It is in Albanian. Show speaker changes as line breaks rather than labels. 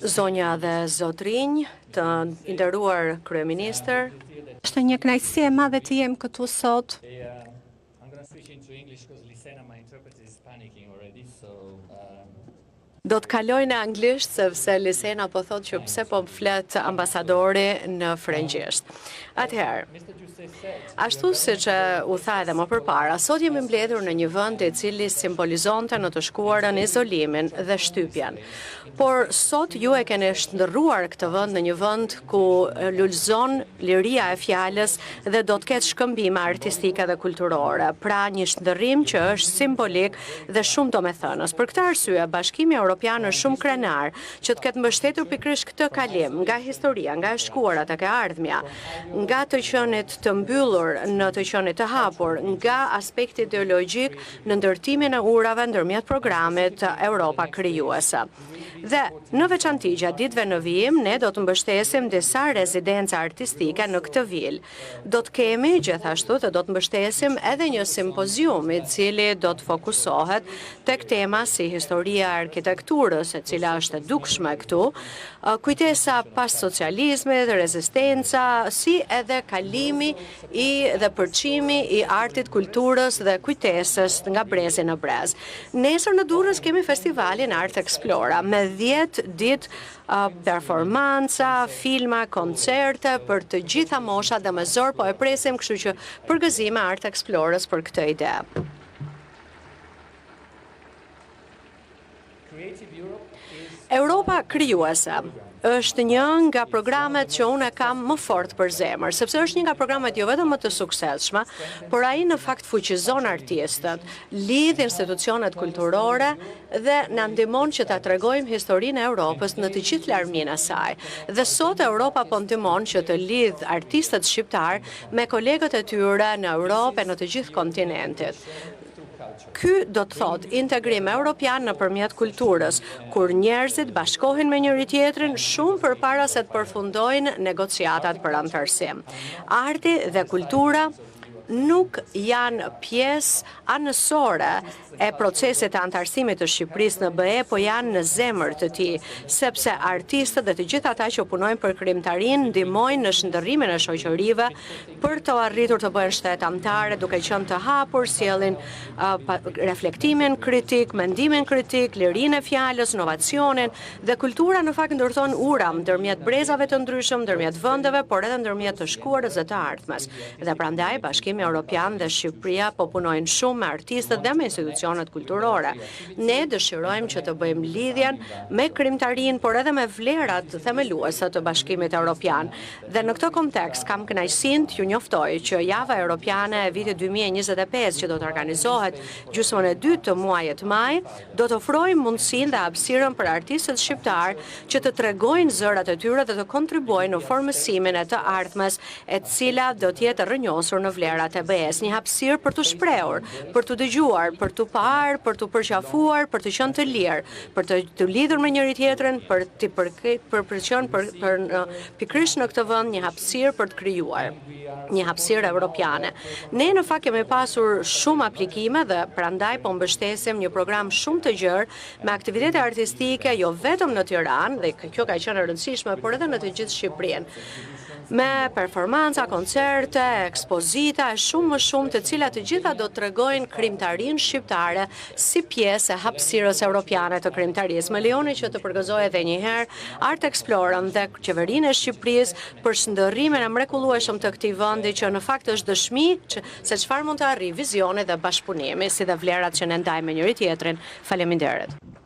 Zonja dhe zotrinj, të nderuar kryeministër.
Është një kënaqësi e madhe të jem këtu sot.
I'm going to switch into English because Lisena, my interpreter, is panicking already.
Do të kaloj në anglisht sepse Lisena po thotë që pse po flet ambasadori në frëngjisht. Atëherë, ashtu siç u tha edhe më përpara, sot jemi mbledhur në një vend i cili simbolizonte në të shkuarën izolimin dhe shtypjen. Por sot ju e keni shndërruar këtë vend në një vend ku lulëzon liria e fjalës dhe do të ketë shkëmbime artistike dhe kulturore. Pra një shndërrim që është simbolik dhe shumë domethënës. Për këtë arsye, Bashkimi Evropian është shumë krenar që të ketë mbështetur pikërisht këtë kalim nga historia, nga e shkuara tek e ardhmja, nga të qenit të mbyllur në të qenit të hapur, nga aspekti ideologjik në ndërtimin e urave ndërmjet programit Europa Krijuese. Dhe në veçanti gjatë ditëve në vijim, ne do të mbështesim disa rezidenca artistike në këtë vil. Do të kemi gjithashtu dhe do të mbështesim edhe një simpozium i cili do të fokusohet tek tema si historia e arkitekturës, e cila është e dukshme këtu, kujtesa pas socializmit, rezistenca, si edhe kalimi dhe përçimi i artit, kulturës dhe kujtesës nga brezi në brez. Nesër në Durrës kemi festivalin Art Explora me 10 ditë performanca, filma, koncerte për të gjitha moshat dhe me zor, po e presim, kështu që përgëzime Art Explorës për këtë ide. Europa Krijuese është një nga programet që unë kam më fort për zemër, sepse është një nga programet jo vetëm më të suksesshme, por ai në fakt fuqizon artistët, lidh institucionet kulturore dhe na ndihmon që ta tregojmë historinë e Europës në të gjithë larminë e saj. Dhe sot Europa po ndihmon që të lidh artistët shqiptar me kolegët e tyre në Europë e në të gjithë kontinentit. Ky do të thot integrim europian nëpërmjet kulturës, kur njerëzit bashkohen me njëri tjetrin shumë përpara se të përfundojnë negociatat për anëtarësim. Arti dhe kultura nuk janë pjesë anësore e procesit të anëtarësimit të Shqipërisë në BE, po janë në zemër të tij, sepse artistët dhe të gjithë ata që punojnë për krijimtarinë ndihmojnë në shndërrimin e shoqërive për të arritur të bëhen shtet anëtare, duke qenë të hapur, sjellin reflektimin kritik, mendimin kritik, lirinë e fjalës, inovacionin dhe kultura në fakt ndërton ura ndërmjet brezave të ndryshëm, ndërmjet vendeve, por edhe ndërmjet të shkuarës dhe të ardhmes. Dhe prandaj Bashkimi Evropian dhe Shqipëria po punojnë shumë me artistët dhe me institucionet kulturore. Ne dëshirojmë që të bëjmë lidhjen me krijimtarinë, por edhe me vlerat themeluese të Bashkimit Evropian. Dhe në këtë kontekst kam kënaqësinë t'ju njoftoj që Java Europiane e vitit 2025 që do të organizohet gjysmën e dytë të muajit maj, do të ofrojë mundësinë dhe hapësirën për artistët shqiptar që të tregojnë zërat e tyre dhe të kontribuojnë në formësimin e të ardhmes, e cila do të jetë rrënjosur në vlerat e BE-s, një hapësirë për të shprehur, për të dëgjuar, për të parë, për të përqafuar, për të qenë të lirë, për të lidhur me njëri tjetrin, për të qenë pikërisht në këtë vend një hapësirë për të krijuar, një hapësirë evropiane. Ne në fakt kemi pasur shumë aplikime dhe prandaj po mbështesim një program shumë të gjerë me aktivitete artistike jo vetëm në Tiranë, dhe kjo ka qenë e rëndësishme, por edhe në të gjithë Shqipërinë, me performanca, koncerte, ekspozita e shumë më shumë, të cilat të gjitha do të tregojnë krijimtarinë shqiptare si pjesë e hapësirës europiane të krijimtarisë. Më lejoni që të përgëzoj edhe një herë Art Explorën dhe qeverinë e Shqipërisë për shndërrimin e mrekullueshëm të këtij vendi që në fakt është dëshmi se çfarë mund të arrijë vizioni dhe bashkëpunimi, si dhe vlerat që ne ndajmë me njëri tjetrin. Faleminderit.